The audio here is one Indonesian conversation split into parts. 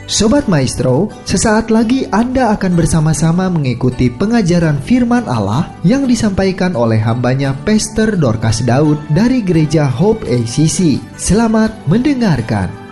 Sobat Maestro, sesaat lagi Anda akan bersama-sama mengikuti pengajaran firman Allah yang disampaikan oleh hambanya Pastor Dorcas Daud dari Gereja Hope ACC. Selamat mendengarkan.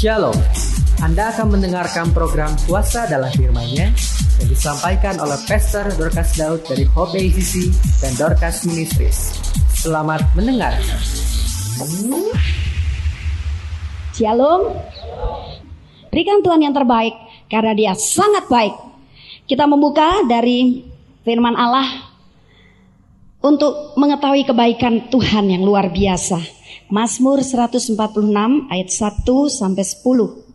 Shalom. Anda akan mendengarkan program Kuasa dalam Firman-Nya yang disampaikan oleh Pastor Dorcas Daud dari Hope ACC dan Dorcas Ministries. Selamat mendengarkan. Shalom. Berikan Tuhan yang terbaik karena Dia sangat baik. Kita membuka dari firman Allah untuk mengetahui kebaikan Tuhan yang luar biasa. Mazmur 146 ayat 1 sampai 10.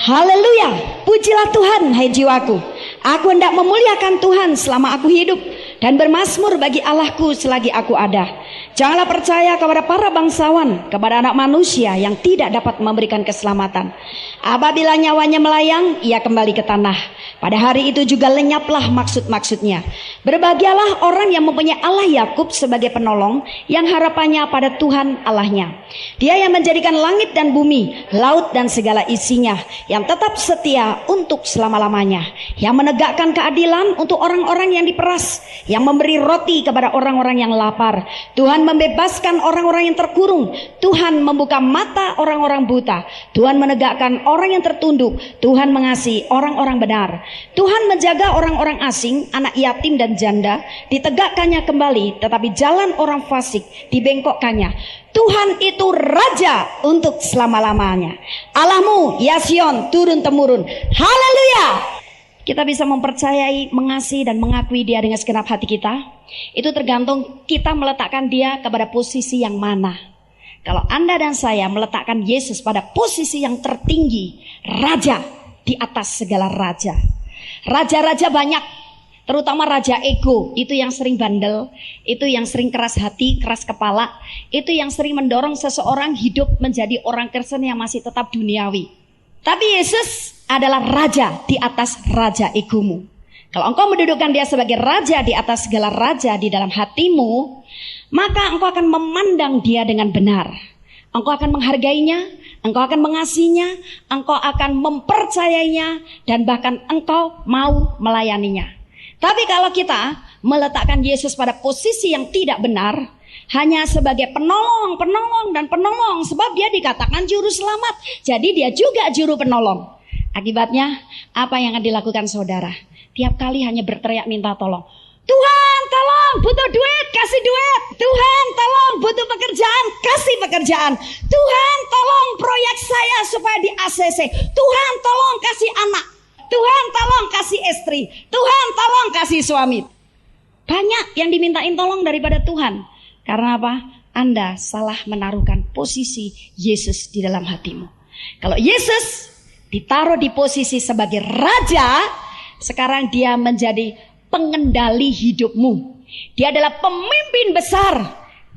Haleluya, pujilah Tuhan hai jiwaku. Aku hendak memuliakan Tuhan selama aku hidup, dan bermazmur bagi Allahku selagi aku ada. Janganlah percaya kepada para bangsawan, kepada anak manusia yang tidak dapat memberikan keselamatan. Apabila nyawanya melayang, ia kembali ke tanah. Pada hari itu juga lenyaplah maksud-maksudnya. Berbahagialah orang yang mempunyai Allah Yakub sebagai penolong, yang harapannya pada Tuhan Allahnya. Dia yang menjadikan langit dan bumi, laut dan segala isinya, yang tetap setia untuk selama-lamanya, yang menegakkan keadilan untuk orang-orang yang diperas, yang memberi roti kepada orang-orang yang lapar. Tuhan membebaskan orang-orang yang terkurung. Tuhan membuka mata orang-orang buta. Tuhan menegakkan orang yang tertunduk. Tuhan mengasihi orang-orang benar. Tuhan menjaga orang-orang asing, anak yatim dan janda, ditegakkannya kembali, tetapi jalan orang fasik dibengkokkannya. Tuhan itu Raja untuk selama-lamanya. Allahmu, ya Sion, turun-temurun. Haleluya. Kita bisa mempercayai, mengasihi dan mengakui Dia dengan segenap hati kita. Itu tergantung kita meletakkan Dia kepada posisi yang mana. Kalau Anda dan saya meletakkan Yesus pada posisi yang tertinggi, Raja di atas segala raja. Raja-raja banyak, terutama raja ego. Itu yang sering bandel, itu yang sering keras hati, keras kepala, itu yang sering mendorong seseorang hidup menjadi orang Kristen yang masih tetap duniawi. Tapi Yesus adalah raja di atas raja egomu. Kalau engkau mendudukkan Dia sebagai raja di atas segala raja di dalam hatimu, maka engkau akan memandang Dia dengan benar. Engkau akan menghargainya, engkau akan mengasihinya, engkau akan mempercayainya, dan bahkan engkau mau melayaninya. Tapi kalau kita meletakkan Yesus pada posisi yang tidak benar, hanya sebagai penolong, sebab Dia dikatakan juru selamat, jadi Dia juga juru penolong. Akibatnya apa yang akan dilakukan saudara? Tiap kali hanya berteriak minta tolong. Tuhan tolong, butuh duit, kasih duit. Tuhan tolong, butuh pekerjaan, kasih pekerjaan. Tuhan tolong proyek saya supaya di ACC. Tuhan tolong kasih anak. Tuhan tolong kasih istri. Tuhan tolong kasih suami. Banyak yang dimintain tolong daripada Tuhan. Karena apa? Anda salah menaruhkan posisi Yesus di dalam hatimu. Kalau Yesus ditaruh di posisi sebagai raja, sekarang Dia menjadi pengendali hidupmu. Dia adalah pemimpin besar.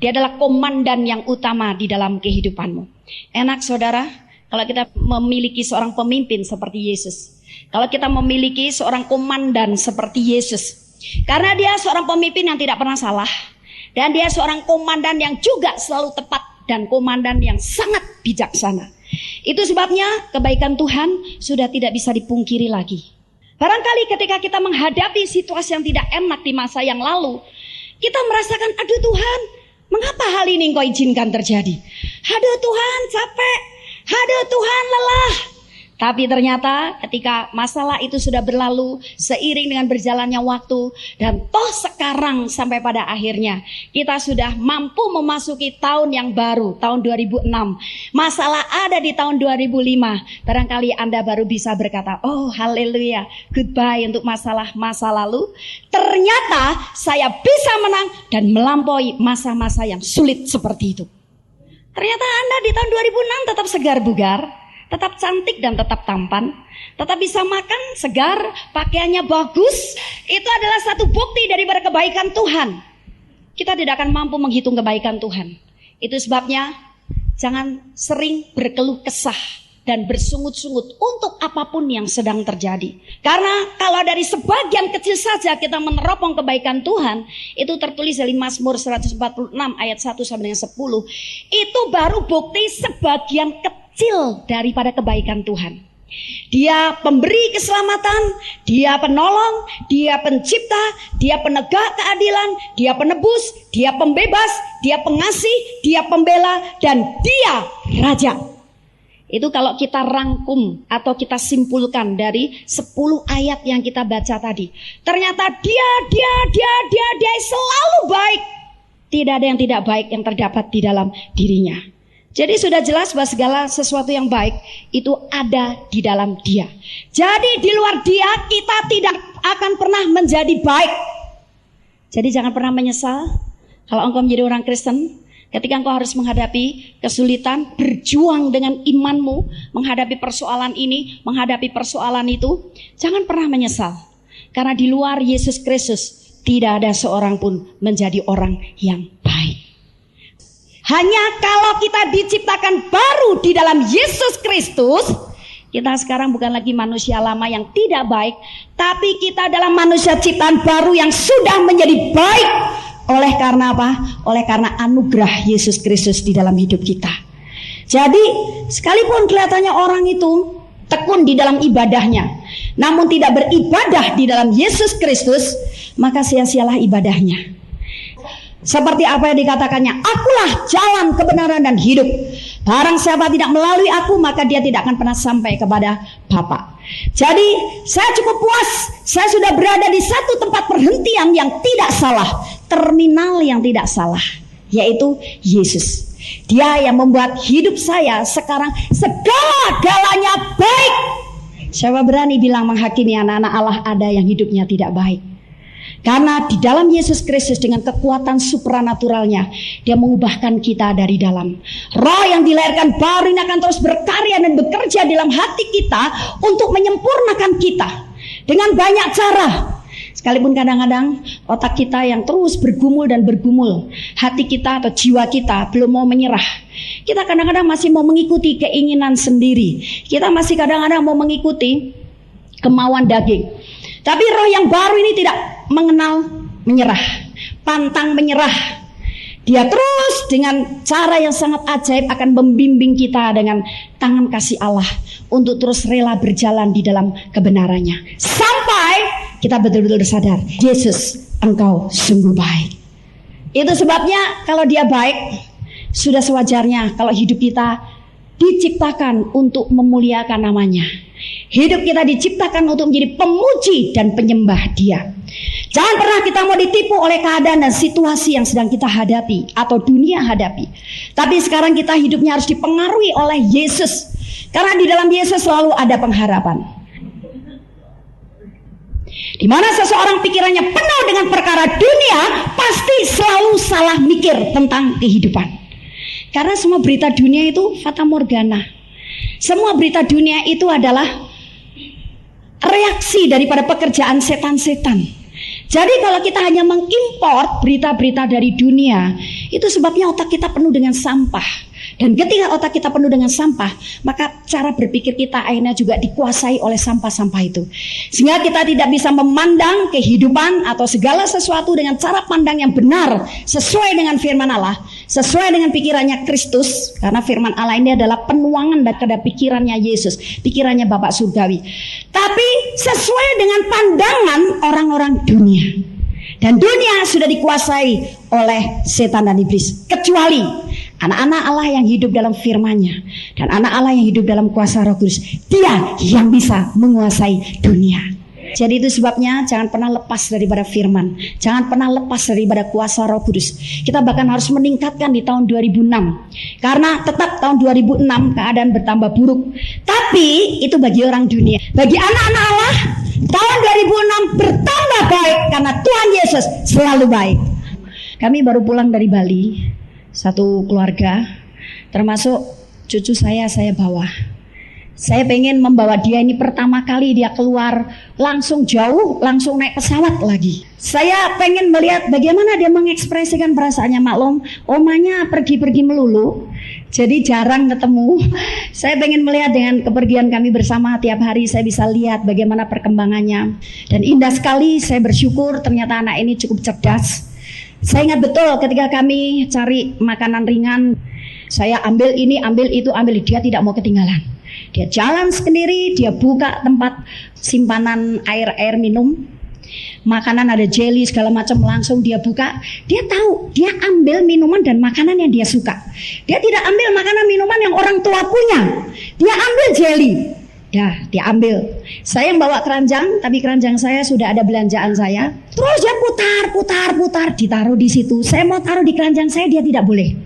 Dia adalah komandan yang utama di dalam kehidupanmu. Enak saudara, kalau kita memiliki seorang pemimpin seperti Yesus. Kalau kita memiliki seorang komandan seperti Yesus. Karena Dia seorang pemimpin yang tidak pernah salah. Dan Dia seorang komandan yang juga selalu tepat. Dan komandan yang sangat bijaksana. Itu sebabnya kebaikan Tuhan sudah tidak bisa dipungkiri lagi. Barangkali ketika kita menghadapi situasi yang tidak enak di masa yang lalu, kita merasakan, aduh Tuhan, mengapa hal ini Engkau izinkan terjadi? Aduh Tuhan, capek. Aduh Tuhan, lelah. Tapi ternyata ketika masalah itu sudah berlalu, seiring dengan berjalannya waktu, dan toh sekarang sampai pada akhirnya kita sudah mampu memasuki tahun yang baru, tahun 2006. Masalah ada di tahun 2005. Barangkali Anda baru bisa berkata, oh haleluya, goodbye untuk masalah masa lalu. Ternyata saya bisa menang dan melampaui masa-masa yang sulit seperti itu. Ternyata Anda di tahun 2006 tetap segar bugar, tetap cantik dan tetap tampan, tetap bisa makan, segar, pakaiannya bagus. Itu adalah satu bukti daripada kebaikan Tuhan. Kita tidak akan mampu menghitung kebaikan Tuhan. Itu sebabnya jangan sering berkeluh kesah dan bersungut-sungut untuk apapun yang sedang terjadi. Karena kalau dari sebagian kecil saja kita meneropong kebaikan Tuhan, itu tertulis dari Mazmur 146 ayat 1 sampai dengan 10. Itu baru bukti sebagian kecil daripada kebaikan Tuhan. Dia pemberi keselamatan, Dia penolong, Dia pencipta, Dia penegak keadilan, Dia penebus, Dia pembebas, Dia pengasih, Dia pembela, dan Dia Raja. Itu kalau kita rangkum atau kita simpulkan dari 10 ayat yang kita baca tadi. Ternyata dia selalu baik. Tidak ada yang tidak baik yang terdapat di dalam dirinya. Jadi sudah jelas bahwa segala sesuatu yang baik itu ada di dalam dia. Jadi di luar dia kita tidak akan pernah menjadi baik. Jadi jangan pernah menyesal kalau engkau menjadi orang Kristen. Ketika engkau harus menghadapi kesulitan, berjuang dengan imanmu, menghadapi persoalan ini, menghadapi persoalan itu, jangan pernah menyesal. Karena di luar Yesus Kristus, tidak ada seorang pun menjadi orang yang baik. Hanya kalau kita diciptakan baru di dalam Yesus Kristus, kita sekarang bukan lagi manusia lama yang tidak baik, tapi kita adalah manusia ciptaan baru yang sudah menjadi baik. Oleh karena apa? Oleh karena anugerah Yesus Kristus di dalam hidup kita. Jadi sekalipun kelihatannya orang itu tekun di dalam ibadahnya, namun tidak beribadah di dalam Yesus Kristus, maka sia-sialah ibadahnya. Seperti apa yang dikatakannya, akulah jalan kebenaran dan hidup. Barang siapa tidak melalui aku, maka dia tidak akan pernah sampai kepada Bapa. Jadi saya cukup puas, saya sudah berada di satu tempat perhentian yang tidak salah, terminal yang tidak salah, yaitu Yesus. Dia yang membuat hidup saya sekarang segala-galanya baik. Siapa berani bilang menghakimi anak-anak Allah ada yang hidupnya tidak baik? Karena di dalam Yesus Kristus dengan kekuatan supranaturalnya, dia mengubahkan kita dari dalam. Roh yang dilahirkan baru ini akan terus berkarya dan bekerja dalam hati kita untuk menyempurnakan kita dengan banyak cara. Sekalipun kadang-kadang otak kita yang terus bergumul dan bergumul, hati kita atau jiwa kita belum mau menyerah. Kita kadang-kadang masih mau mengikuti keinginan sendiri. Kita masih kadang-kadang mau mengikuti kemauan daging. Tapi roh yang baru ini tidak mengenal menyerah, pantang menyerah. Dia terus dengan cara yang sangat ajaib akan membimbing kita dengan tangan kasih Allah untuk terus rela berjalan di dalam kebenarannya. Sampai kita betul-betul sadar, Yesus, engkau sungguh baik. Itu sebabnya kalau dia baik, sudah sewajarnya kalau hidup kita diciptakan untuk memuliakan namanya. Hidup kita diciptakan untuk menjadi pemuji dan penyembah dia. Jangan pernah kita mau ditipu oleh keadaan dan situasi yang sedang kita hadapi atau dunia hadapi. Tapi sekarang kita hidupnya harus dipengaruhi oleh Yesus. Karena di dalam Yesus selalu ada pengharapan. Di mana seseorang pikirannya penuh dengan perkara dunia, pasti selalu salah mikir tentang kehidupan. Karena semua berita dunia itu fata morgana. Semua berita dunia itu adalah reaksi daripada pekerjaan setan-setan. Jadi kalau kita hanya mengimport berita-berita dari dunia, itu sebabnya otak kita penuh dengan sampah. Dan ketika otak kita penuh dengan sampah, maka cara berpikir kita akhirnya juga dikuasai oleh sampah-sampah itu. Sehingga kita tidak bisa memandang kehidupan atau segala sesuatu dengan cara pandang yang benar, sesuai dengan firman Allah, sesuai dengan pikirannya Kristus. Karena firman Allah ini adalah penuangan daripada pikirannya Yesus, pikirannya Bapak Surgawi. Tapi sesuai dengan pandangan orang-orang dunia. Dan dunia sudah dikuasai oleh setan dan iblis. Kecuali anak-anak Allah yang hidup dalam firman-Nya dan anak Allah yang hidup dalam kuasa Roh Kudus. Dia yang bisa menguasai dunia. Jadi itu sebabnya jangan pernah lepas daripada firman. Jangan pernah lepas daripada kuasa Roh Kudus. Kita bahkan harus meningkatkan di tahun 2006. Karena tetap tahun 2006 keadaan bertambah buruk. Tapi itu bagi orang dunia. Bagi anak-anak Allah, tahun 2006 bertambah baik karena Tuhan Yesus selalu baik. Kami baru pulang dari Bali, satu keluarga, termasuk cucu saya bawa. Saya pengen membawa dia ini pertama kali dia keluar langsung jauh, langsung naik pesawat lagi. Saya pengen melihat bagaimana dia mengekspresikan perasaannya. Maklum, omanya pergi-pergi melulu, jadi jarang ketemu. Saya pengen melihat dengan kepergian kami bersama tiap hari, saya bisa lihat bagaimana perkembangannya. Dan indah sekali, saya bersyukur ternyata anak ini cukup cerdas. Saya ingat betul ketika kami cari makanan ringan, saya ambil ini, ambil itu, ambil. Dia tidak mau ketinggalan. Dia jalan sendiri, dia buka tempat simpanan air minum, makanan ada jelly segala macam, langsung dia buka. Dia tahu, dia ambil minuman dan makanan yang dia suka. Dia tidak ambil makanan minuman yang orang tua punya. Dia ambil jelly. Dah, diambil. Saya yang bawa keranjang, tapi keranjang saya sudah ada belanjaan saya. Terus dia putar, ditaruh di situ. Saya mau taruh di keranjang saya, dia tidak boleh.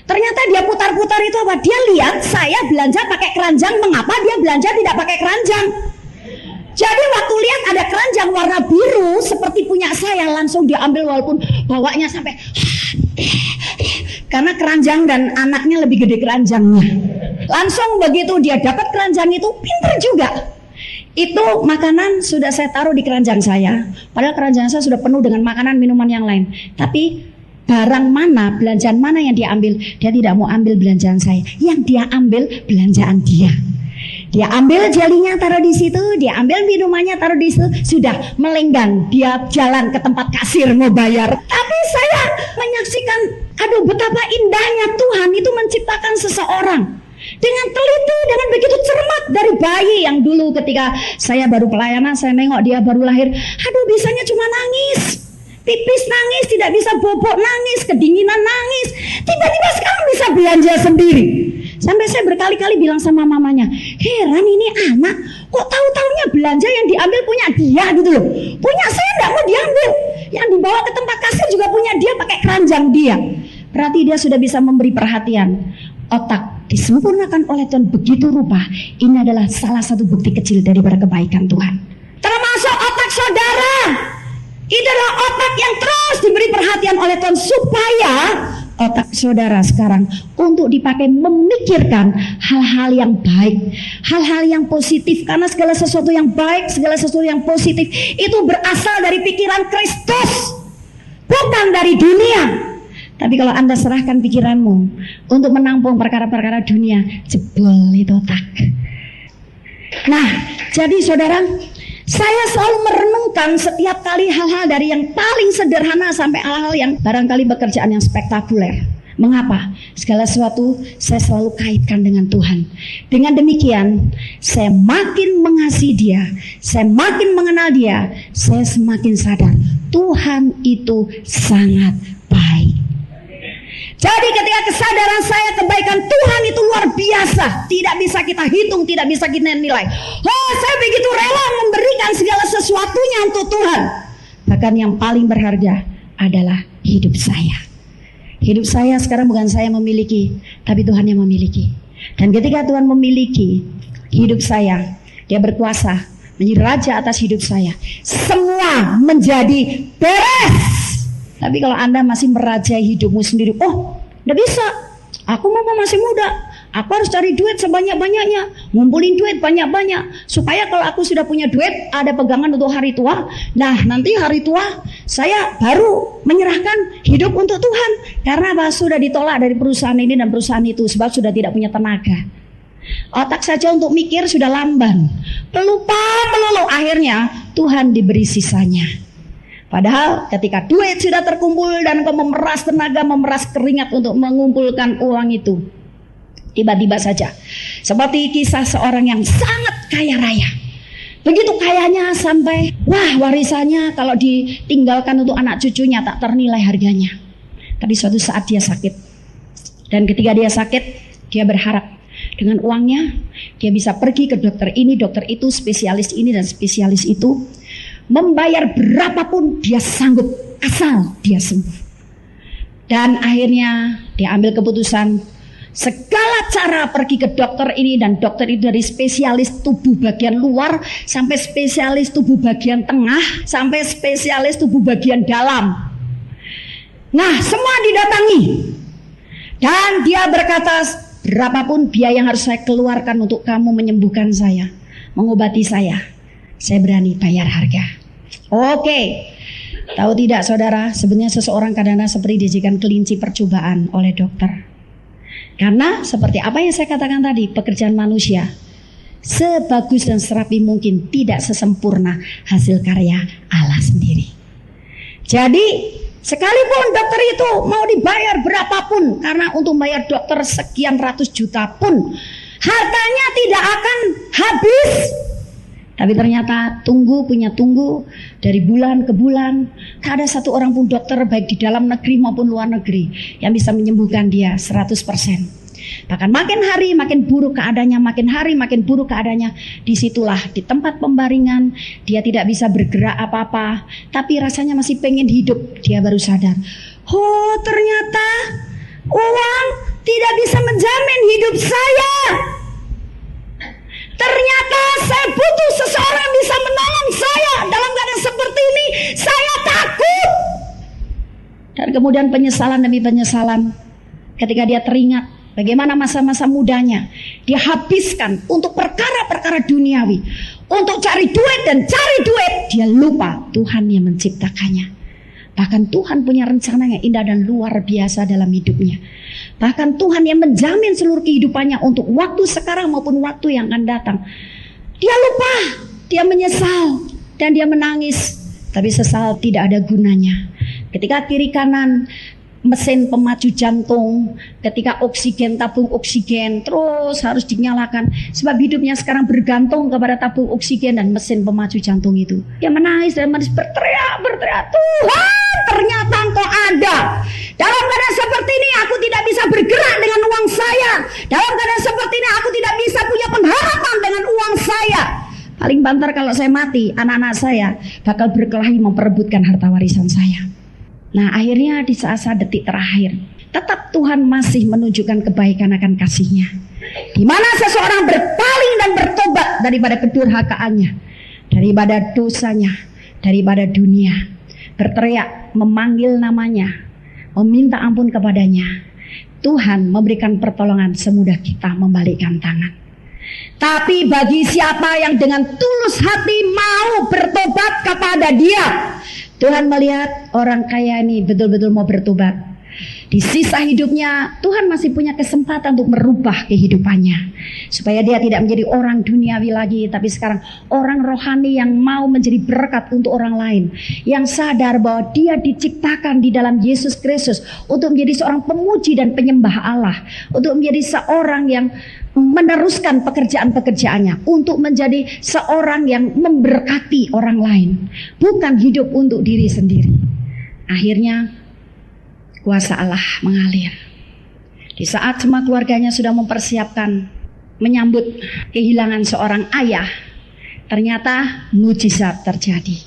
Ternyata dia putar-putar itu apa? Dia lihat saya belanja pakai keranjang, mengapa dia belanja tidak pakai keranjang? Jadi waktu lihat ada keranjang warna biru seperti punya saya, langsung diambil walaupun bawanya sampai karena keranjang dan anaknya lebih gede keranjangnya. Langsung begitu dia dapat keranjang itu, pinter juga. Itu makanan sudah saya taruh di keranjang saya. Padahal keranjang saya sudah penuh dengan makanan, minuman yang lain. Tapi barang mana, belanjaan mana yang dia ambil? Dia tidak mau ambil belanjaan saya. Yang dia ambil belanjaan dia. Dia ambil jelinya taruh di situ, dia ambil minumannya taruh di situ, sudah melenggang. Dia jalan ke tempat kasir mau bayar. Tapi saya menyaksikan, aduh betapa indahnya Tuhan itu menciptakan seseorang dengan teliti, dengan begitu cermat. Dari bayi yang dulu ketika saya baru pelayanan, saya nengok dia baru lahir, aduh bisanya cuma nangis, pipis nangis, tidak bisa bobok nangis, kedinginan nangis. Tiba-tiba sekarang bisa belanja sendiri. Sampai saya berkali-kali bilang sama mamanya, heran ini anak kok tahu-taunya belanja yang diambil punya dia gitu loh. Punya saya tidak mau diambil. Yang dibawa ke tempat kasir juga punya dia, pakai keranjang dia. Berarti dia sudah bisa memberi perhatian. Otak disempurnakan oleh Tuhan begitu rupa. Ini adalah salah satu bukti kecil daripada kebaikan Tuhan. Termasuk otak saudara. Itu adalah otak yang terus diberi perhatian oleh Tuhan supaya otak saudara sekarang untuk dipakai memikirkan hal-hal yang baik, hal-hal yang positif. Karena segala sesuatu yang baik, segala sesuatu yang positif itu berasal dari pikiran Kristus, bukan dari dunia. Tapi kalau Anda serahkan pikiranmu untuk menampung perkara-perkara dunia, jebol itu otak. Nah, jadi saudara, saya selalu merenungkan setiap kali hal-hal dari yang paling sederhana sampai hal-hal yang barangkali pekerjaan yang spektakuler. Mengapa? Segala sesuatu saya selalu kaitkan dengan Tuhan. Dengan demikian, saya makin mengasihi Dia, saya makin mengenal Dia, saya semakin sadar Tuhan itu sangat baik. Jadi ketika kesadaran saya kebaikan Tuhan itu luar biasa, tidak bisa kita hitung, tidak bisa kita nilai. Oh, saya begitu rela memberikan segala sesuatunya untuk Tuhan. Bahkan yang paling berharga adalah hidup saya. Hidup saya sekarang bukan saya memiliki, tapi Tuhan yang memiliki. Dan ketika Tuhan memiliki hidup saya, Dia berkuasa menjadi raja atas hidup saya. Semua menjadi beres. Tapi kalau Anda masih merajai hidupmu sendiri, oh, tidak bisa. Aku masih muda. Aku harus cari duit sebanyak-banyaknya, ngumpulin duit banyak-banyak, supaya kalau aku sudah punya duit, ada pegangan untuk hari tua. Nah, nanti hari tua saya baru menyerahkan hidup untuk Tuhan. Karena apa? Sudah ditolak dari perusahaan ini dan perusahaan itu, sebab sudah tidak punya tenaga. Otak saja untuk mikir sudah lamban, pelupa melulu. Akhirnya Tuhan diberi sisanya. Padahal ketika duit sudah terkumpul dan kau memeras tenaga, memeras keringat untuk mengumpulkan uang itu, tiba-tiba saja seperti kisah seorang yang sangat kaya raya. Begitu kayanya sampai wah, warisannya kalau ditinggalkan untuk anak cucunya tak ternilai harganya. Tapi suatu saat dia sakit. Dan ketika dia sakit, dia berharap dengan uangnya dia bisa pergi ke dokter ini, dokter itu, spesialis ini dan spesialis itu. Membayar berapapun dia sanggup asal dia sembuh. Dan akhirnya dia ambil keputusan segala cara pergi ke dokter ini dan dokter itu, dari spesialis tubuh bagian luar sampai spesialis tubuh bagian tengah sampai spesialis tubuh bagian dalam. Nah, semua didatangi dan dia berkata, berapapun biaya yang harus saya keluarkan untuk kamu menyembuhkan saya, mengobati saya berani bayar harga. Oke. Tahu tidak saudara, sebenarnya seseorang kadang-kadang seperti dijadikan kelinci percobaan oleh dokter. Karena seperti apa yang saya katakan tadi, pekerjaan manusia sebagus dan serapi mungkin tidak sesempurna hasil karya Allah sendiri. Jadi sekalipun dokter itu mau dibayar berapapun, karena untuk bayar dokter sekian ratus juta pun hartanya tidak akan habis. Tapi ternyata tunggu dari bulan ke bulan, tak ada satu orang pun dokter baik di dalam negeri maupun luar negeri yang bisa menyembuhkan dia 100%. Bahkan makin hari makin buruk keadaannya, makin hari makin buruk keadaannya. Disitulah di tempat pembaringan dia tidak bisa bergerak apa-apa, tapi rasanya masih pengen hidup. Dia baru sadar, oh ternyata uang tidak bisa menjamin hidup saya. Ternyata saya butuh seseorang yang bisa menolong saya. Dalam keadaan seperti ini saya takut. Dan kemudian penyesalan demi penyesalan, ketika dia teringat bagaimana masa-masa mudanya dia habiskan untuk perkara-perkara duniawi, untuk cari duit dan cari duit. Dia lupa Tuhan yang menciptakannya. Bahkan Tuhan punya rencana yang indah dan luar biasa dalam hidupnya. Bahkan Tuhan yang menjamin seluruh kehidupannya untuk waktu sekarang maupun waktu yang akan datang. Dia lupa, dia menyesal dan dia menangis. Tapi sesal tidak ada gunanya. Ketika kiri kanan mesin pemacu jantung, ketika oksigen, tabung oksigen terus harus dinyalakan, sebab hidupnya sekarang bergantung kepada tabung oksigen dan mesin pemacu jantung itu. Dia menangis dan berteriak, Tuhan ternyata Engkau ada. Dalam keadaan seperti ini aku tidak bisa bergerak dengan uang saya. Dalam keadaan seperti ini aku tidak bisa punya pengharapan dengan uang saya. Paling banter kalau saya mati, anak-anak saya bakal berkelahi memperebutkan harta warisan saya. Nah akhirnya di saat-saat detik terakhir, tetap Tuhan masih menunjukkan kebaikan akan kasih-Nya. Di mana seseorang berpaling dan bertobat daripada kedurhakaannya, daripada dosanya, daripada dunia, berteriak, memanggil namanya, meminta ampun kepadanya, Tuhan memberikan pertolongan semudah kita membalikkan tangan. Tapi bagi siapa yang dengan tulus hati mau bertobat kepada Dia, Tuhan melihat orang kaya ini betul-betul mau bertobat. Di sisa hidupnya Tuhan masih punya kesempatan untuk merubah kehidupannya, supaya dia tidak menjadi orang duniawi lagi, tapi sekarang orang rohani yang mau menjadi berkat untuk orang lain, yang sadar bahwa dia diciptakan di dalam Yesus Kristus untuk menjadi seorang pemuji dan penyembah Allah, untuk menjadi seorang yang meneruskan pekerjaan-pekerjaannya, untuk menjadi seorang yang memberkati orang lain, bukan hidup untuk diri sendiri. Akhirnya kuasa Allah mengalir. Di saat semua keluarganya sudah mempersiapkan menyambut kehilangan seorang ayah, ternyata mujizat terjadi.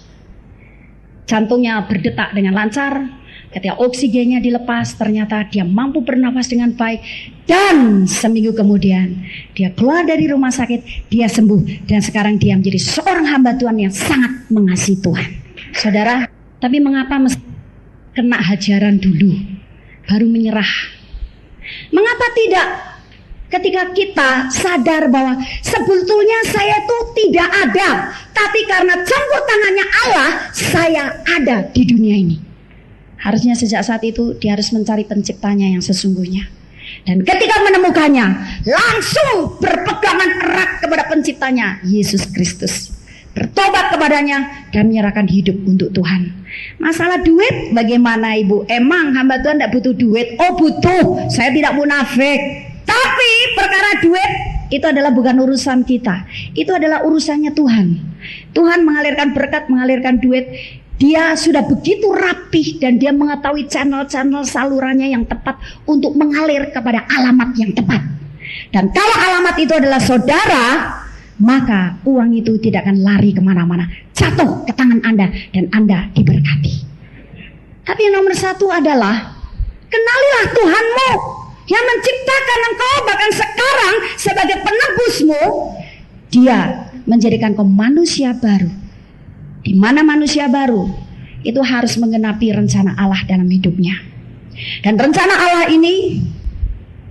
Jantungnya berdetak dengan lancar. Ketika oksigennya dilepas, ternyata dia mampu bernafas dengan baik. Dan seminggu kemudian dia keluar dari rumah sakit, dia sembuh. Dan sekarang dia menjadi seorang hamba Tuhan yang sangat mengasihi Tuhan. Saudara, tapi mengapa mesti kena hajaran dulu baru menyerah? Mengapa tidak ketika kita sadar bahwa sebetulnya saya itu tidak ada, tapi karena campur tangannya Allah, saya ada di dunia ini. Harusnya sejak saat itu dia harus mencari penciptanya yang sesungguhnya. Dan ketika menemukannya, langsung berpegangan erat kepada penciptanya, Yesus Kristus. Bertobat kepadanya dan menyerahkan hidup untuk Tuhan. Masalah duit bagaimana Ibu? Emang hamba Tuhan tidak butuh duit? Oh butuh, saya tidak munafik. Tapi perkara duit itu adalah bukan urusan kita. Itu adalah urusannya Tuhan. Tuhan mengalirkan berkat, mengalirkan duit. Dia sudah begitu rapih dan dia mengetahui channel-channel salurannya yang tepat untuk mengalir kepada alamat yang tepat. Dan kalau alamat itu adalah saudara, maka uang itu tidak akan lari kemana-mana, jatuh ke tangan Anda dan Anda diberkati. Tapi yang nomor satu adalah kenalilah Tuhanmu yang menciptakan engkau, bahkan sekarang sebagai penebusmu. Dia menjadikan kau manusia baru, di mana manusia baru itu harus menggenapi rencana Allah dalam hidupnya. Dan rencana Allah ini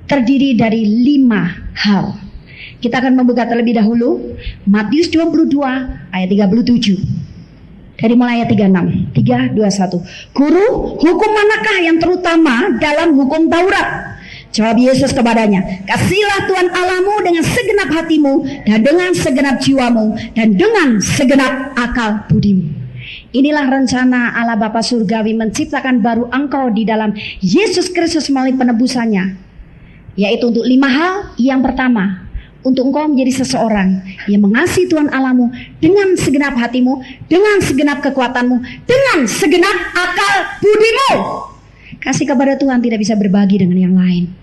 terdiri dari 5 hal. Kita akan membuka terlebih dahulu Matius 22 ayat 37. Dari mulai ayat 36. 3, 2, 1. Guru, hukum manakah yang terutama dalam hukum Taurat? Jawab Yesus kepadanya, kasihlah Tuhan Allahmu dengan segenap hatimu, dan dengan segenap jiwamu, dan dengan segenap akal budimu. Inilah rencana Allah Bapa Surgawi menciptakan baru engkau di dalam Yesus Kristus melalui penebusannya, yaitu untuk 5 hal. Yang pertama, untuk engkau menjadi seseorang yang mengasihi Tuhan Allahmu dengan segenap hatimu, dengan segenap kekuatanmu, dengan segenap akal budimu. Kasih kepada Tuhan tidak bisa berbagi dengan yang lain.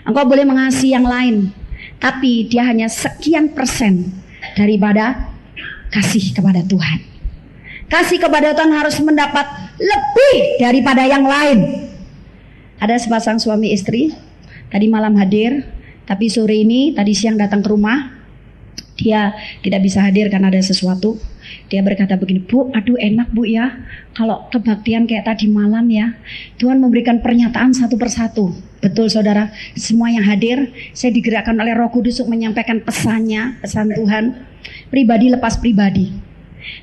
Engkau boleh mengasihi yang lain, tapi dia hanya sekian persen daripada kasih kepada Tuhan. Kasih kepada Tuhan harus mendapat lebih daripada yang lain. Ada sepasang suami istri, tadi malam hadir, tapi sore ini, tadi siang datang ke rumah. Dia tidak bisa hadir karena ada sesuatu. Dia berkata begini, Bu, aduh enak Bu ya, kalau kebaktian kayak tadi malam ya, Tuhan memberikan pernyataan satu persatu. Betul saudara, semua yang hadir, saya digerakkan oleh Roh Kudus untuk menyampaikan pesannya, pesan Tuhan, pribadi lepas pribadi.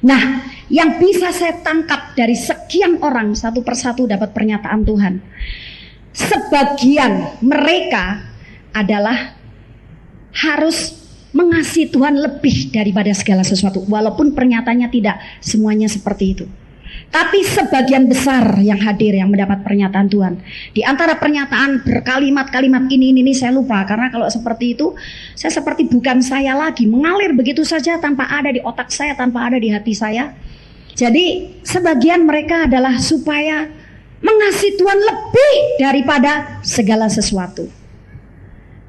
Nah, yang bisa saya tangkap dari sekian orang, satu persatu dapat pernyataan Tuhan. Sebagian mereka adalah harus mengasihi Tuhan lebih daripada segala sesuatu, walaupun pernyataannya tidak semuanya seperti itu. Tapi sebagian besar yang hadir yang mendapat pernyataan Tuhan. Di antara pernyataan berkalimat-kalimat ini saya lupa, karena kalau seperti itu saya seperti bukan saya lagi, mengalir begitu saja tanpa ada di otak saya, tanpa ada di hati saya. Jadi sebagian mereka adalah supaya mengasihi Tuhan lebih daripada segala sesuatu.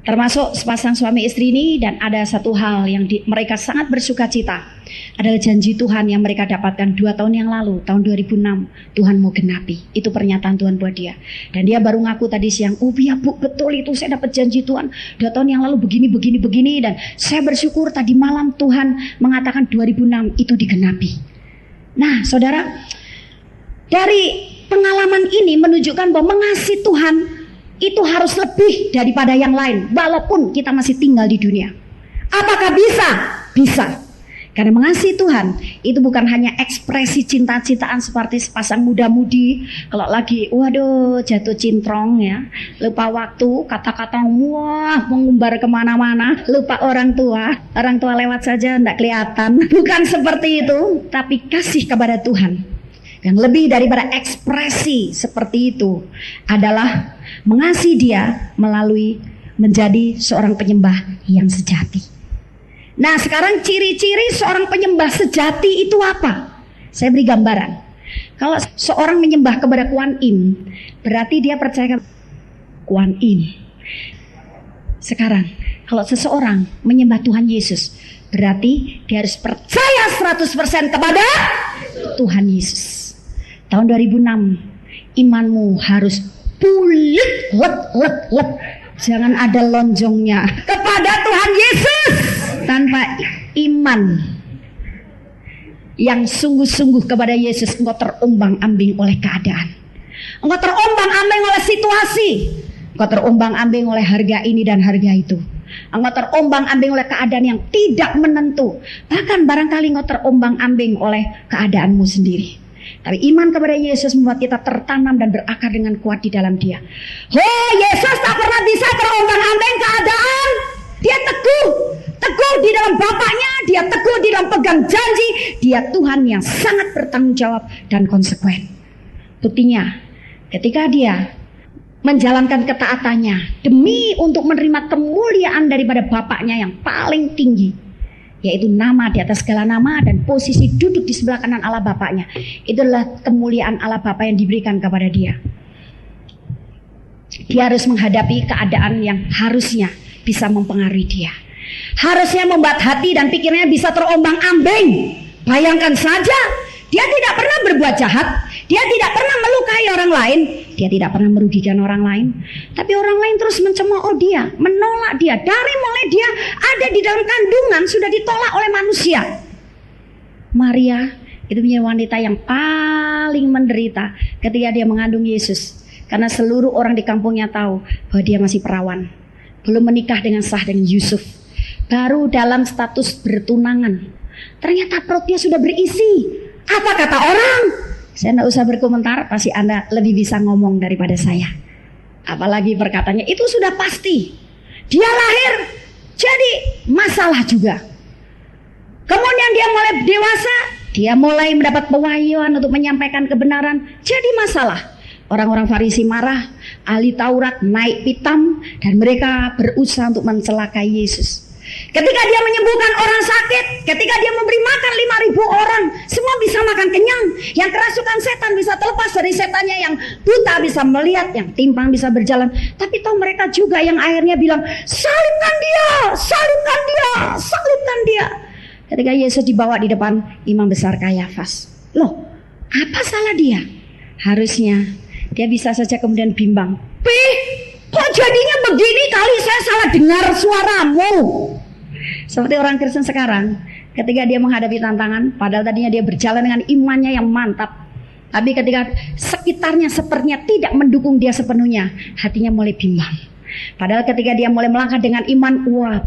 Termasuk sepasang suami istri ini, dan ada satu hal yang mereka sangat bersuka cita, adalah janji Tuhan yang mereka dapatkan 2 tahun yang lalu, tahun 2006, Tuhan mau genapi. Itu pernyataan Tuhan buat dia. Dan dia baru ngaku tadi siang, oh iya Bu, betul itu saya dapat janji Tuhan 2 tahun yang lalu begini, dan saya bersyukur tadi malam Tuhan mengatakan 2006 itu digenapi. Nah saudara, dari pengalaman ini menunjukkan bahwa mengasihi Tuhan itu harus lebih daripada yang lain, walaupun kita masih tinggal di dunia. Apakah bisa? Bisa. Karena mengasihi Tuhan itu bukan hanya ekspresi cinta-cintaan seperti sepasang muda-mudi kalau lagi waduh jatuh cintrong ya, lupa waktu, kata-kata wah mengumbar kemana-mana, lupa orang tua lewat saja tidak kelihatan. Bukan seperti itu, tapi kasih kepada Tuhan. Yang lebih daripada ekspresi seperti itu adalah mengasihi Dia melalui menjadi seorang penyembah yang sejati. Nah sekarang ciri-ciri seorang penyembah sejati itu apa? Saya beri gambaran. Kalau seorang menyembah kepada Kuan Im, berarti dia percaya kepada Kuan Im. Sekarang kalau seseorang menyembah Tuhan Yesus, berarti dia harus percaya 100% kepada Tuhan Yesus. Tahun 2006 imanmu harus bulit, lek. Jangan ada lonjongnya kepada Tuhan Yesus. Tanpa iman yang sungguh-sungguh kepada Yesus, engkau terombang-ambing oleh keadaan, engkau terombang-ambing oleh situasi, engkau terombang-ambing oleh harga ini dan harga itu, engkau terombang-ambing oleh keadaan yang tidak menentu, bahkan barangkali engkau terombang-ambing oleh keadaanmu sendiri. Tapi iman kepada Yesus membuat kita tertanam dan berakar dengan kuat di dalam Dia. Oh, Yesus tak pernah bisa terombang-ambing keadaan. Dia teguh di dalam Bapaknya, dia teguh di dalam pegang janji. Dia Tuhan yang sangat bertanggung jawab dan konsekuen. Buktinya, ketika dia menjalankan ketaatannya demi untuk menerima kemuliaan daripada Bapaknya yang paling tinggi, yaitu nama di atas segala nama dan posisi duduk di sebelah kanan Allah Bapaknya. Itulah kemuliaan Allah Bapa yang diberikan kepada dia. Dia harus menghadapi keadaan yang harusnya bisa mempengaruhi dia, harusnya membuat hati dan pikirnya bisa terombang-ambing. Bayangkan saja, dia tidak pernah berbuat jahat, dia tidak pernah melukai orang lain, dia tidak pernah merugikan orang lain. Tapi orang lain terus mencemooh dia, menolak dia. Dari mulai dia ada di dalam kandungan sudah ditolak oleh manusia. Maria itu punya wanita yang paling menderita ketika dia mengandung Yesus, karena seluruh orang di kampungnya tahu bahwa dia masih perawan, belum menikah dengan sah dengan Yusuf, baru dalam status bertunangan. Ternyata perutnya sudah berisi. Apa kata orang? Saya tidak usah berkomentar, pasti Anda lebih bisa ngomong daripada saya. Apalagi perkataannya itu sudah pasti. Dia lahir jadi masalah juga. Kemudian dia mulai dewasa, dia mulai mendapat pewahyuan untuk menyampaikan kebenaran, jadi masalah. Orang-orang Farisi marah, ahli Taurat naik pitam, dan mereka berusaha untuk mencelakai Yesus. Ketika dia menyembuhkan orang sakit, ketika dia memberi makan 5.000 orang, semua bisa makan kenyang. Yang kerasukan setan bisa terlepas dari setannya, yang buta bisa melihat, yang timpang bisa berjalan. Tapi tahu mereka juga yang akhirnya bilang, salibkan dia, salibkan dia, salibkan dia. Ketika Yesus dibawa di depan imam besar Kayafas, loh, apa salah dia? Harusnya dia bisa saja kemudian bimbang, kok jadinya begini, kali saya salah dengar suaramu. Seperti orang Kristen sekarang, ketika dia menghadapi tantangan, padahal tadinya dia berjalan dengan imannya yang mantap, tapi ketika sekitarnya sepertinya tidak mendukung dia sepenuhnya, hatinya mulai bimbang. Padahal ketika dia mulai melangkah dengan iman, wah,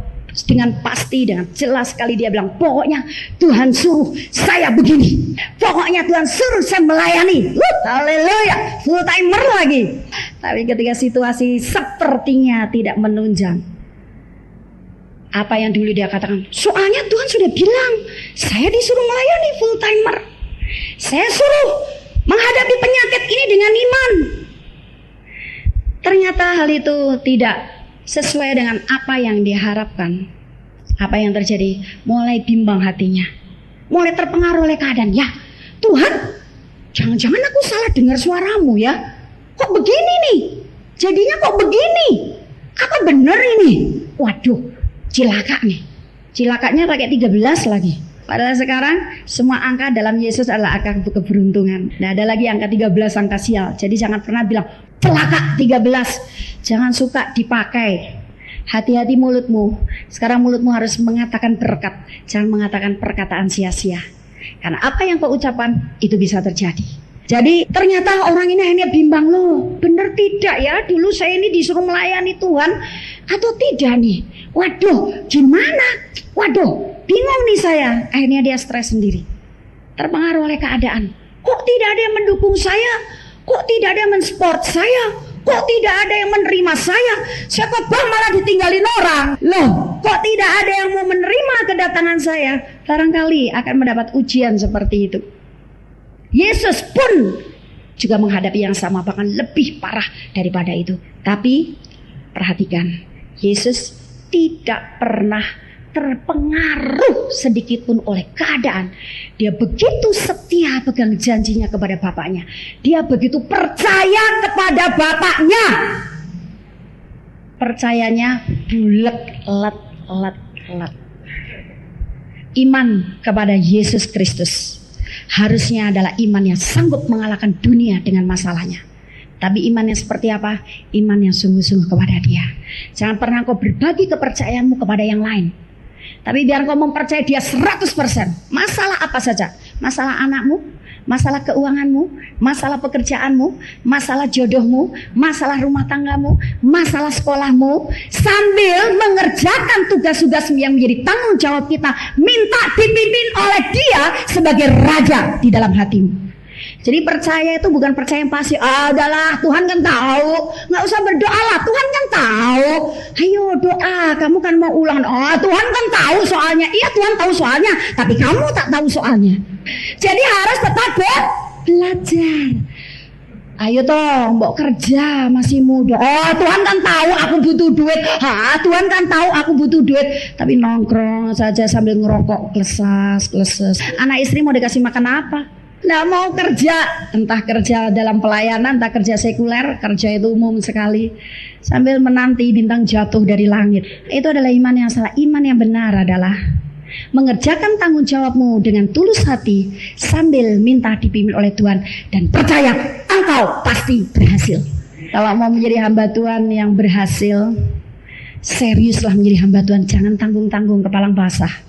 dengan pasti, dengan jelas sekali dia bilang, pokoknya Tuhan suruh saya begini, pokoknya Tuhan suruh saya melayani. Haleluya, full timer lagi. Tapi ketika situasi sepertinya tidak menunjang, apa yang dulu dia katakan, soalnya Tuhan sudah bilang saya disuruh melayani full timer, saya suruh menghadapi penyakit ini dengan iman. Ternyata hal itu tidak sesuai dengan apa yang diharapkan. Apa yang terjadi? Mulai bimbang hatinya, mulai terpengaruh oleh keadaan. Ya Tuhan, jangan-jangan aku salah dengar suaramu ya. Kok begini nih? Jadinya kok begini? Apa benar ini? Waduh, cilaka nih. Cilakanya pakai 13 lagi. Padahal sekarang semua angka dalam Yesus adalah angka keberuntungan. Nah, ada lagi angka 13, angka sial. Jadi jangan pernah bilang celaka 13. Jangan suka dipakai. Hati-hati mulutmu. Sekarang mulutmu harus mengatakan berkat. Jangan mengatakan perkataan sia-sia. Karena apa yang kau ucapkan itu bisa terjadi. Jadi ternyata orang ini akhirnya bimbang, loh, benar tidak ya, dulu saya ini disuruh melayani Tuhan atau tidak nih? Waduh, gimana? Waduh, bingung nih saya. Akhirnya dia stres sendiri, terpengaruh oleh keadaan. Kok tidak ada yang mendukung saya? Kok tidak ada yang mensupport saya? Kok tidak ada yang menerima saya? Saya khotbah malah ditinggalin orang. Loh, kok tidak ada yang mau menerima kedatangan saya? Barangkali akan mendapat ujian seperti itu. Yesus pun juga menghadapi yang sama, bahkan lebih parah daripada itu. Tapi perhatikan, Yesus tidak pernah terpengaruh sedikit pun oleh keadaan. Dia begitu setia pegang janjinya kepada Bapaknya. Dia begitu percaya kepada Bapaknya. Percayanya bulat. Iman kepada Yesus Kristus harusnya adalah iman yang sanggup mengalahkan dunia dengan masalahnya. Tapi iman yang seperti apa? Iman yang sungguh-sungguh kepada Dia. Jangan pernah kau berbagi kepercayaanmu kepada yang lain, tapi biar kau mempercayai Dia 100%. Masalah apa saja, masalah anakmu, masalah keuanganmu, masalah pekerjaanmu, masalah jodohmu, masalah rumah tanggamu, masalah sekolahmu, sambil mengerjakan tugas-tugas yang menjadi tanggung jawab kita, minta dipimpin oleh Dia sebagai Raja di dalam hatimu. Jadi percaya itu bukan percaya yang pasif. Adalah Tuhan kan tahu, nggak usah berdoa lah, Tuhan kan tahu. Ayo doa, kamu kan mau ulang. Oh, Tuhan kan tahu soalnya. Iya, Tuhan tahu soalnya, tapi kamu tak tahu soalnya. Jadi harus tetap belajar. Ayo toh, mbok kerja masih muda. Oh, Tuhan kan tahu aku butuh duit. Tuhan kan tahu aku butuh duit. Tapi nongkrong saja sambil ngerokok, klesas. Anak istri mau dikasih makan apa? Nggak mau kerja, entah kerja dalam pelayanan, entah kerja sekuler, kerja itu umum sekali, sambil menanti bintang jatuh dari langit. Itu adalah iman yang salah. Iman yang benar adalah mengerjakan tanggung jawabmu dengan tulus hati, sambil minta dipimpin oleh Tuhan, dan percaya engkau pasti berhasil. Kalau mau menjadi hamba Tuhan yang berhasil, seriuslah menjadi hamba Tuhan. Jangan tanggung-tanggung, kepala basah.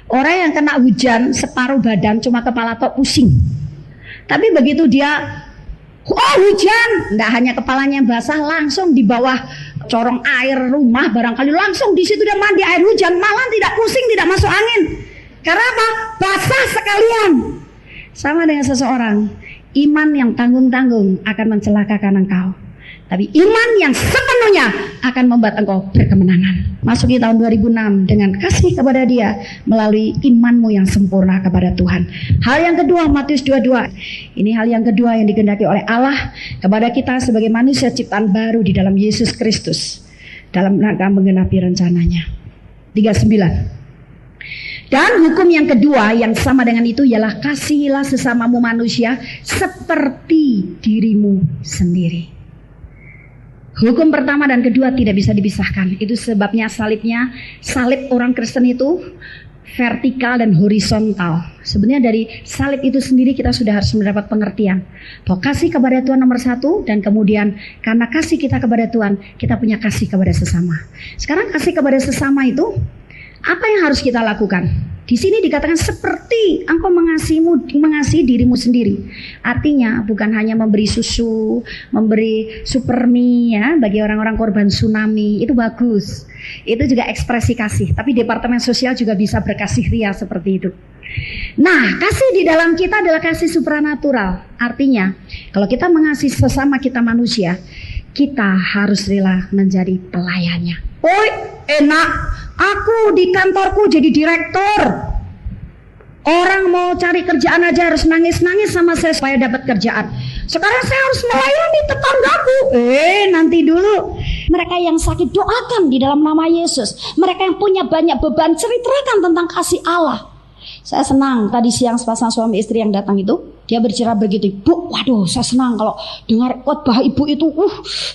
Orang yang kena hujan separuh badan, cuma kepala tok pusing. Tapi begitu dia hujan, tidak hanya kepalanya yang basah, langsung di bawah corong air rumah barangkali, langsung di situ dia mandi air hujan, malah tidak pusing, tidak masuk angin. Karena apa? Basah sekalian. Sama dengan seseorang, iman yang tanggung-tanggung akan mencelakakan engkau, tapi iman yang sepenuhnya akan membuat engkau berkemenangan. Masuki tahun 2006 dengan kasih kepada Dia melalui imanmu yang sempurna kepada Tuhan. Hal yang kedua, Matius 22. Ini hal yang kedua yang dikehendaki oleh Allah kepada kita sebagai manusia ciptaan baru di dalam Yesus Kristus, dalam rangka menggenapi rencananya. 39. Dan hukum yang kedua yang sama dengan itu ialah kasihilah sesamamu manusia seperti dirimu sendiri. Hukum pertama dan kedua tidak bisa dipisahkan. Itu sebabnya salib orang Kristen itu vertikal dan horizontal. Sebenarnya dari salib itu sendiri kita sudah harus mendapat pengertian bahwa kasih kepada Tuhan nomor satu, dan kemudian karena kasih kita kepada Tuhan, kita punya kasih kepada sesama. Sekarang kasih kepada sesama itu apa yang harus kita lakukan? Di sini dikatakan seperti engkau mengasihi dirimu sendiri. Artinya bukan hanya memberi susu, memberi supermi ya bagi orang-orang korban tsunami, itu bagus. Itu juga ekspresi kasih. Tapi Departemen Sosial juga bisa berkasih ria seperti itu. Nah, kasih di dalam kita adalah kasih supranatural. Artinya, kalau kita mengasihi sesama kita manusia, kita harus rela menjadi pelayannya. Oi, enak. Aku di kantorku jadi direktur. Orang mau cari kerjaan aja harus nangis-nangis sama saya supaya dapat kerjaan. Sekarang saya harus melayani tetanggaku. Nanti dulu. Mereka yang sakit doakan di dalam nama Yesus. Mereka yang punya banyak beban ceritakan tentang kasih Allah. Saya senang tadi siang sepasang suami istri yang datang itu, dia bercerita begitu, Bu, waduh saya senang kalau dengar khotbah ibu itu,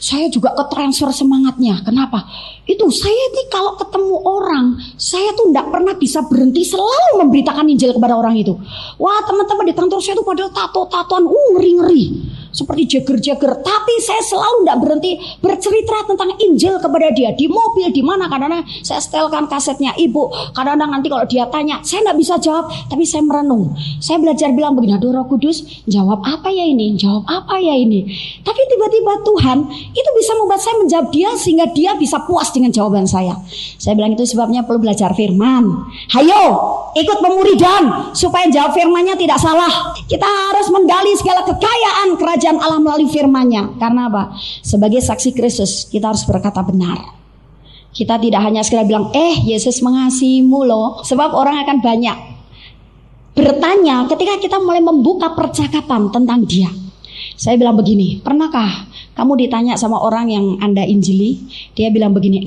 saya juga ketransfer semangatnya. Kenapa? Itu saya ini kalau ketemu orang, saya tuh tidak pernah bisa berhenti selalu memberitakan Injil kepada orang itu. Wah, teman-teman di kantor saya tuh pada tato-tatoan, ngeri-ngeri. Seperti jager-jager, tapi saya selalu tidak berhenti bercerita tentang Injil kepada dia. Di mobil, di mana, kadang-kadang saya setelkan kasetnya ibu. Kadang-kadang nanti kalau dia tanya, saya tidak bisa jawab, tapi saya merenung. Saya belajar bilang begini, aduh Roh Kudus, jawab apa ya ini, jawab apa ya ini. Tapi tiba-tiba Tuhan itu bisa membuat saya menjawab dia, sehingga dia bisa puas dengan jawaban saya. Saya bilang itu sebabnya perlu belajar firman. Hayo, ikut pemuridan supaya jawab firmannya tidak salah. Kita harus menggali segala kekayaan kerajaan Allah melalui firman-Nya. Karena apa? Sebagai saksi Kristus kita harus berkata benar. Kita tidak hanya sekadar bilang Yesus mengasihimu loh. Sebab orang akan banyak bertanya ketika kita mulai membuka percakapan tentang dia. Saya bilang begini, pernahkah kamu ditanya sama orang yang Anda injili, dia bilang begini,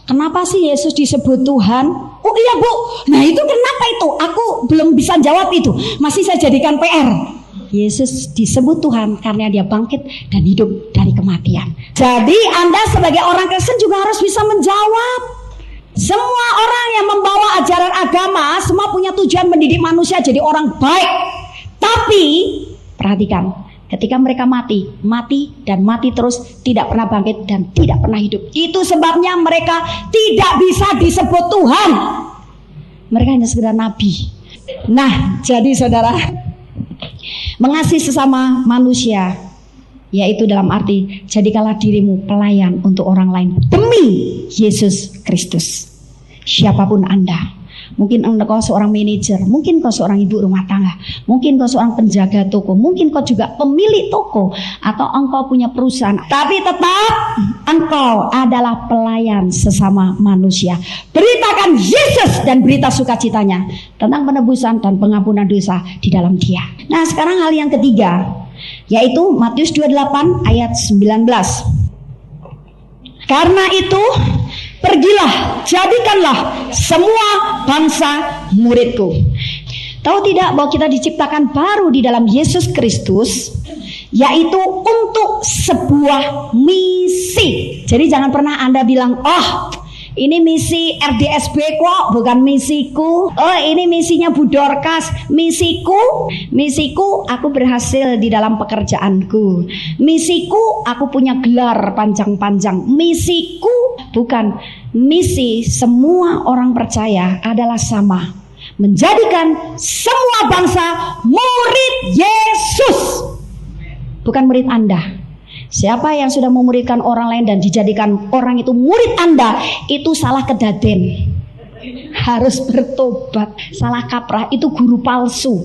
kenapa sih Yesus disebut Tuhan? Oh iya Bu, nah itu kenapa itu? Aku belum bisa jawab itu, masih saya jadikan PR. Yesus disebut Tuhan karena dia bangkit dan hidup dari kematian. Jadi Anda sebagai orang Kristen juga harus bisa menjawab. Semua orang yang membawa ajaran agama semua punya tujuan mendidik manusia jadi orang baik. Tapi perhatikan, ketika mereka mati dan mati terus, tidak pernah bangkit dan tidak pernah hidup. Itu sebabnya mereka tidak bisa disebut Tuhan. Mereka hanya sekedar nabi. Nah, jadi saudara, mengasihi sesama manusia, yaitu dalam arti jadikanlah dirimu pelayan untuk orang lain demi Yesus Kristus. Siapapun Anda, mungkin engkau seorang manajer, mungkin kau seorang ibu rumah tangga, mungkin kau seorang penjaga toko, mungkin kau juga pemilik toko, atau engkau punya perusahaan, tapi tetap engkau adalah pelayan sesama manusia. Beritakan Yesus dan berita sukacitanya tentang penebusan dan pengampunan dosa di dalam Dia. Nah, sekarang hal yang ketiga, yaitu Matius 28 ayat 19. Karena itu pergilah, jadikanlah semua bangsa muridku. Tahu tidak bahwa kita diciptakan baru di dalam Yesus Kristus, yaitu untuk sebuah misi. Jadi jangan pernah Anda bilang, ini misi RDSB kok, bukan misiku. Ini misinya Bu Dorcas. Misiku aku berhasil di dalam pekerjaanku. Misiku aku punya gelar panjang-panjang. Misiku bukan. Misi semua orang percaya adalah sama, menjadikan semua bangsa murid Yesus, bukan murid Anda. Siapa yang sudah memuridkan orang lain dan dijadikan orang itu murid Anda, itu salah kedaden, harus bertobat. Salah kaprah, itu guru palsu.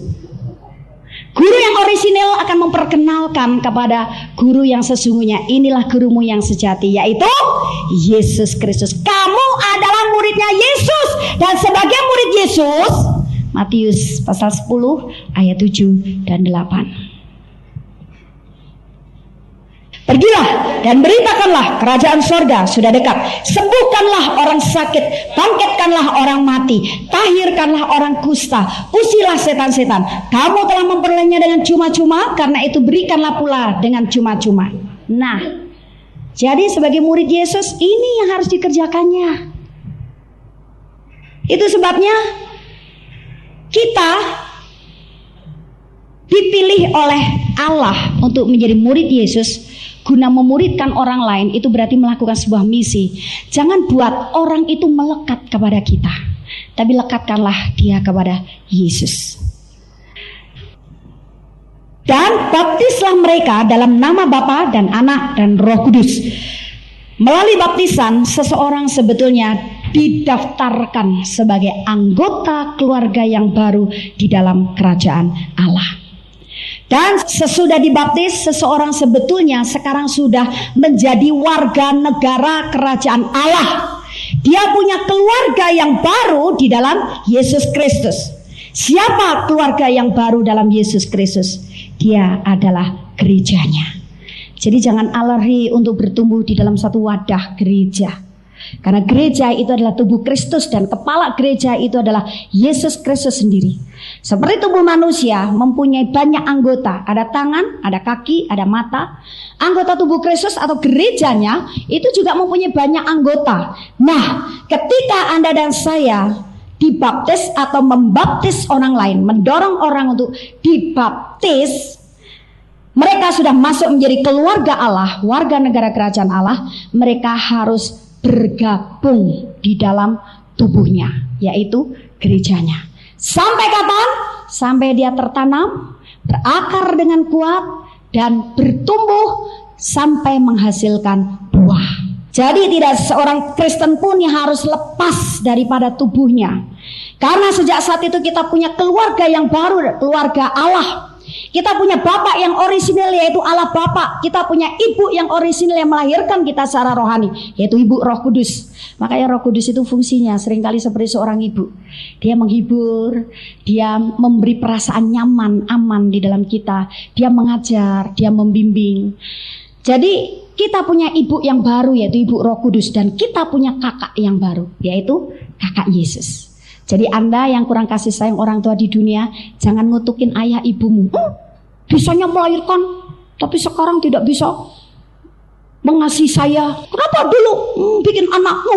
Guru yang orisinil akan memperkenalkan kepada guru yang sesungguhnya. Inilah gurumu yang sejati, yaitu Yesus Kristus. Kamu adalah muridnya Yesus, dan sebagai murid Yesus, Matius pasal 10 ayat 7 dan 8. Pergilah, dan beritakanlah kerajaan sorga sudah dekat. Sembuhkanlah orang sakit, bangkitkanlah orang mati, tahirkanlah orang kusta, usirlah setan-setan. Kamu telah memperolehnya dengan cuma-cuma, karena itu berikanlah pula dengan cuma-cuma. Nah, jadi sebagai murid Yesus ini yang harus dikerjakannya. Itu sebabnya kita dipilih oleh Allah untuk menjadi murid Yesus, guna memuridkan orang lain. Itu berarti melakukan sebuah misi. Jangan buat orang itu melekat kepada kita, tapi lekatkanlah dia kepada Yesus. Dan baptislah mereka dalam nama Bapa dan Anak dan Roh Kudus. Melalui baptisan, seseorang sebetulnya didaftarkan sebagai anggota keluarga yang baru di dalam kerajaan Allah. Dan sesudah dibaptis, seseorang sebetulnya sekarang sudah menjadi warga negara kerajaan Allah. Dia punya keluarga yang baru di dalam Yesus Kristus. Siapa keluarga yang baru dalam Yesus Kristus? Dia adalah gerejanya. Jadi jangan alergi untuk bertumbuh di dalam satu wadah gereja. Karena gereja itu adalah tubuh Kristus, dan kepala gereja itu adalah Yesus Kristus sendiri. Seperti tubuh manusia mempunyai banyak anggota, ada tangan, ada kaki, ada mata. Anggota tubuh Kristus atau gerejanya itu juga mempunyai banyak anggota. Nah, ketika Anda dan saya dibaptis atau membaptis orang lain, mendorong orang untuk dibaptis, mereka sudah masuk menjadi keluarga Allah, warga negara kerajaan Allah. Mereka harus bergabung di dalam tubuhnya, yaitu gerejanya. Sampai kapan? Sampai dia tertanam, berakar dengan kuat, dan bertumbuh sampai menghasilkan buah. Jadi tidak seorang Kristen pun yang harus lepas daripada tubuhnya. Karena sejak saat itu kita punya keluarga yang baru, keluarga Allah. Kita punya Bapak yang orisinal, yaitu Allah Bapa. Kita punya Ibu yang orisinal yang melahirkan kita secara rohani, yaitu Ibu Roh Kudus. Makanya Roh Kudus itu fungsinya seringkali seperti seorang ibu. Dia menghibur, dia memberi perasaan nyaman, aman di dalam kita. Dia mengajar, dia membimbing. Jadi kita punya ibu yang baru, yaitu Ibu Roh Kudus. Dan kita punya kakak yang baru, yaitu kakak Yesus. Jadi Anda yang kurang kasih sayang orang tua di dunia, jangan ngutukin ayah ibumu. Bisanya melahirkan, tapi sekarang tidak bisa mengasihi saya. Kenapa dulu bikin anak?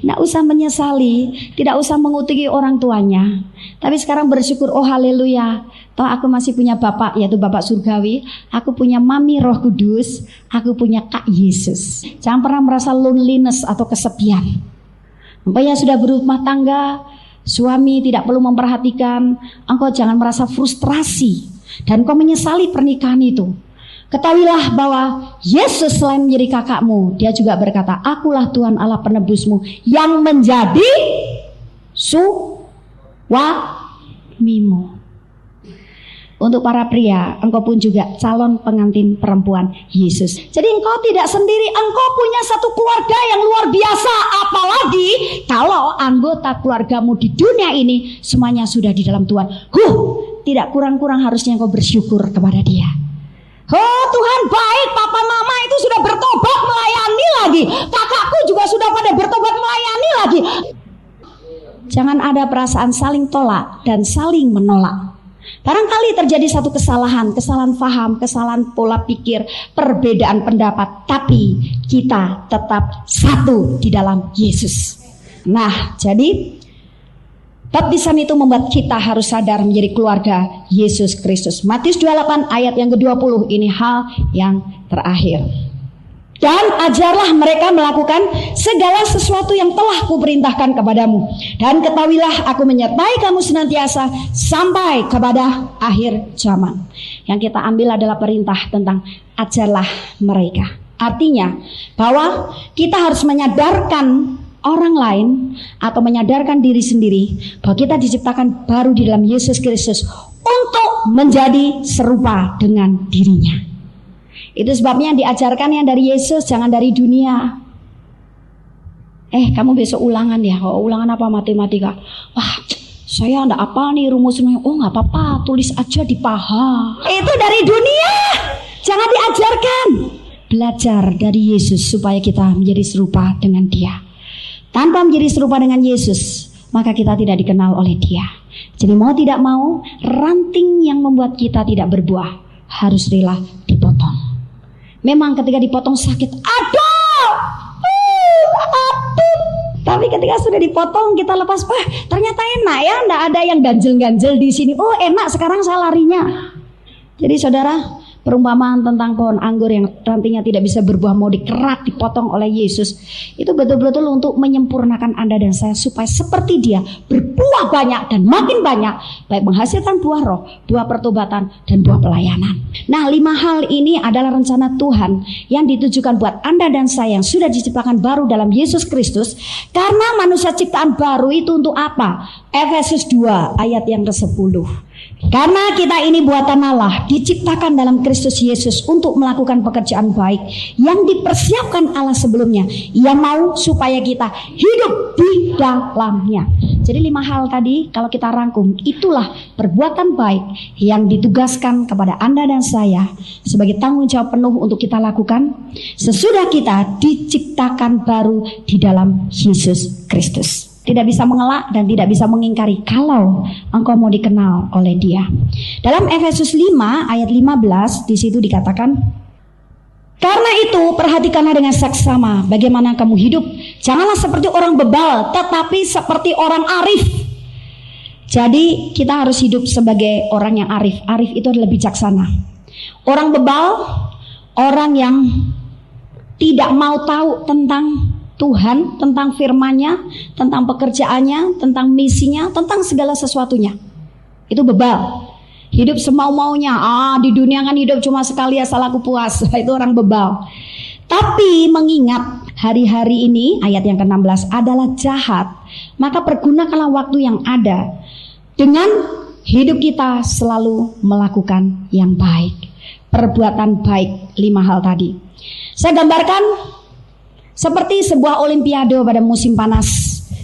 Tidak usah menyesali, tidak usah mengutuki orang tuanya. Tapi sekarang bersyukur, oh haleluya. Toh aku masih punya Bapak, yaitu Bapak Surgawi. Aku punya Mami Roh Kudus. Aku punya Kak Yesus. Jangan pernah merasa loneliness atau kesepian. Umpamanya sudah berumah tangga, suami tidak perlu memperhatikan, engkau jangan merasa frustrasi dan engkau menyesali pernikahan itu. Ketahuilah bahwa Yesus selain menjadi kakakmu, dia juga berkata, akulah Tuhan Allah penebusmu yang menjadi suamimu. Untuk para pria, engkau pun juga calon pengantin perempuan Yesus. Jadi engkau tidak sendiri, engkau punya satu keluarga yang luar biasa. Apalagi kalau anggota keluargamu di dunia ini semuanya sudah di dalam Tuhan. Tidak kurang-kurang harusnya engkau bersyukur kepada dia. Oh Tuhan baik, papa mama itu sudah bertobat melayani lagi. Kakakku juga sudah pada bertobat melayani lagi. Jangan ada perasaan saling tolak dan saling menolak. Barangkali terjadi satu kesalahan faham, kesalahan pola pikir, perbedaan pendapat, tapi kita tetap satu di dalam Yesus. Nah, jadi baptisan itu membuat kita harus sadar menjadi keluarga Yesus Kristus. Matius 28 ayat yang ke-20, ini hal yang terakhir. Dan ajarlah mereka melakukan segala sesuatu yang telah kuperintahkan kepadamu. Dan ketahuilah aku menyertai kamu senantiasa sampai kepada akhir zaman. Yang kita ambil adalah perintah tentang ajarlah mereka. Artinya bahwa kita harus menyadarkan orang lain atau menyadarkan diri sendiri bahwa kita diciptakan baru di dalam Yesus Kristus untuk menjadi serupa dengan dirinya. Itu sebabnya yang diajarkan yang dari Yesus, jangan dari dunia. Kamu besok ulangan ya. Oh, ulangan apa? Matematika. Wah, saya enggak apa nih rumusnya. Oh, enggak apa-apa, tulis aja di paha. Itu dari dunia. Jangan diajarkan. belajar dari Yesus supaya kita menjadi serupa dengan Dia. Tanpa menjadi serupa dengan Yesus, maka kita tidak dikenal oleh Dia. Jadi mau tidak mau, ranting yang membuat kita tidak berbuah harus rela dipotong. Memang ketika dipotong sakit, aduh, tapi ketika sudah dipotong kita lepas, ternyata enak ya, enggak ada yang ganjel-ganjel di sini. Oh enak, sekarang saya larinya. Jadi saudara, perumpamaan tentang pohon anggur yang rantingnya tidak bisa berbuah mau dikerat dipotong oleh Yesus, itu betul-betul untuk menyempurnakan Anda dan saya supaya seperti Dia berbuah banyak dan makin banyak, baik menghasilkan buah roh, buah pertobatan, dan buah pelayanan. Nah, 5 hal ini adalah rencana Tuhan yang ditujukan buat Anda dan saya yang sudah diciptakan baru dalam Yesus Kristus. Karena manusia ciptaan baru itu untuk apa? Efesus 2 ayat yang ke-10. Karena kita ini buatan Allah, diciptakan dalam Kristus Yesus untuk melakukan pekerjaan baik yang dipersiapkan Allah sebelumnya. Ia mau supaya kita hidup di dalamnya. Jadi 5 hal tadi kalau kita rangkum, itulah perbuatan baik yang ditugaskan kepada Anda dan saya sebagai tanggung jawab penuh untuk kita lakukan sesudah kita diciptakan baru di dalam Yesus Kristus. Tidak bisa mengelak dan tidak bisa mengingkari kalau engkau mau dikenal oleh Dia. Dalam Efesus 5 ayat 15 di situ dikatakan, karena itu perhatikanlah dengan saksama bagaimana kamu hidup. Janganlah seperti orang bebal, tetapi seperti orang arif. Jadi kita harus hidup sebagai orang yang arif. Arif itu adalah bijaksana. Orang bebal, orang yang tidak mau tahu tentang Tuhan, tentang firman-Nya, tentang pekerjaannya, tentang misinya, tentang segala sesuatunya. Itu bebal. Hidup semau-maunya. Di dunia kan hidup cuma sekali asal aku puas. Itu orang bebal. Tapi mengingat hari-hari ini, ayat yang ke-16 adalah jahat, maka pergunakanlah waktu yang ada dengan hidup kita selalu melakukan yang baik. Perbuatan baik, 5 hal tadi. Saya gambarkan seperti sebuah olimpiade pada musim panas,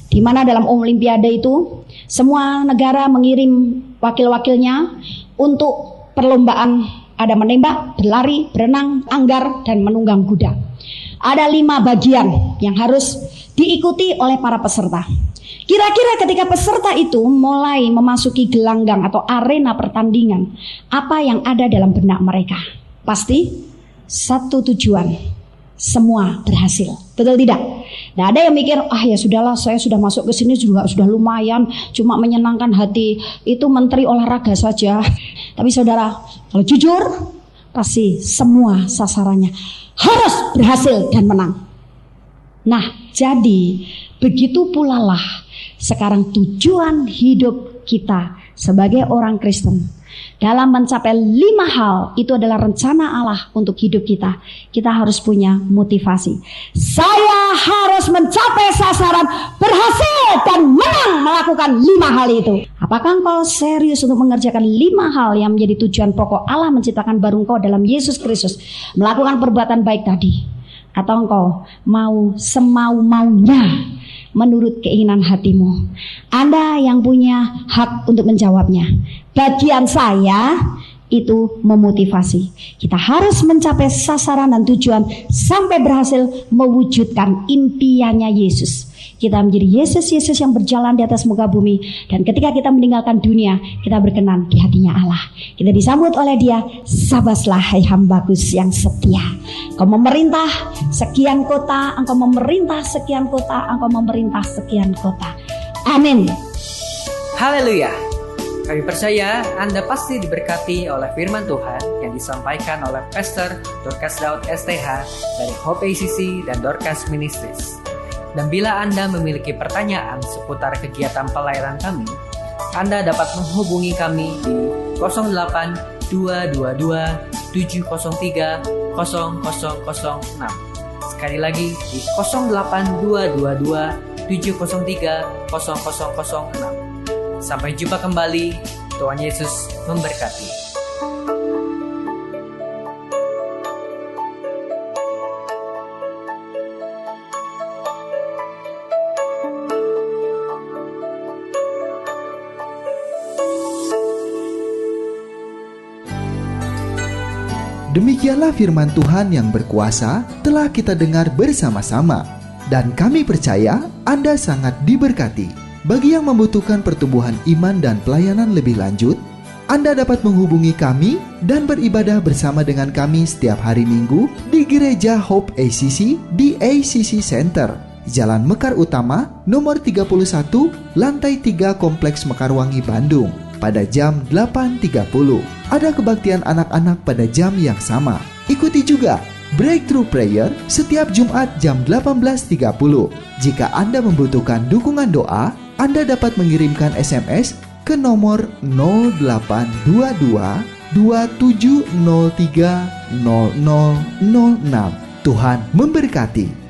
di mana dalam olimpiade itu semua negara mengirim wakil-wakilnya untuk perlombaan. Ada menembak, berlari, berenang, anggar, dan menunggang kuda. Ada 5 bagian yang harus diikuti oleh para peserta. Kira-kira ketika peserta itu mulai memasuki gelanggang atau arena pertandingan, apa yang ada dalam benak mereka? Pasti satu tujuan. Semua berhasil, betul tidak? Nah, ada yang mikir, ya sudahlah, saya sudah masuk ke sini juga sudah lumayan, cuma menyenangkan hati. Itu menteri olahraga saja. Tapi saudara, kalau jujur, pasti semua sasarannya harus berhasil dan menang. Nah, jadi begitu pula lah sekarang tujuan hidup kita sebagai orang Kristen. Dalam mencapai 5 hal, itu adalah rencana Allah untuk hidup kita. Kita harus punya motivasi. Saya harus mencapai sasaran, berhasil dan menang melakukan 5 hal itu. Apakah engkau serius untuk mengerjakan 5 hal yang menjadi tujuan pokok Allah menciptakan baru engkau dalam Yesus Kristus? Melakukan perbuatan baik tadi. Atau engkau mau semau-maunya menurut keinginan hatimu? Anda yang punya hak untuk menjawabnya. Bagian saya itu memotivasi. Kita harus mencapai sasaran dan tujuan sampai berhasil mewujudkan impiannya Yesus. Kita menjadi Yesus yang berjalan di atas muka bumi. Dan ketika kita meninggalkan dunia, kita berkenan di hatinya Allah. Kita disambut oleh Dia. Sabaslah hai hambaku yang setia. Engkau memerintah sekian kota, engkau memerintah sekian kota, engkau memerintah sekian kota. Amin. Haleluya. Kami percaya Anda pasti diberkati oleh firman Tuhan yang disampaikan oleh Pastor Dorcas Daud STH dari Hope ACC dan Dorcas Ministries. Dan bila Anda memiliki pertanyaan seputar kegiatan pelayanan kami, Anda dapat menghubungi kami di 08 222 703 0006. Sekali lagi di 08 222 703 0006. Sampai jumpa kembali. Tuhan Yesus memberkati. Demikianlah firman Tuhan yang berkuasa telah kita dengar bersama-sama. Dan kami percaya Anda sangat diberkati. Bagi yang membutuhkan pertumbuhan iman dan pelayanan lebih lanjut, Anda dapat menghubungi kami dan beribadah bersama dengan kami setiap hari Minggu di Gereja Hope ACC di ACC Center, Jalan Mekar Utama, nomor 31, lantai 3 Kompleks Mekarwangi, Bandung, pada jam 8.30. Ada kebaktian anak-anak pada jam yang sama. Ikuti juga Breakthrough Prayer setiap Jumat jam 18.30. Jika Anda membutuhkan dukungan doa, Anda dapat mengirimkan SMS ke nomor 0822 2703 0006. Tuhan memberkati.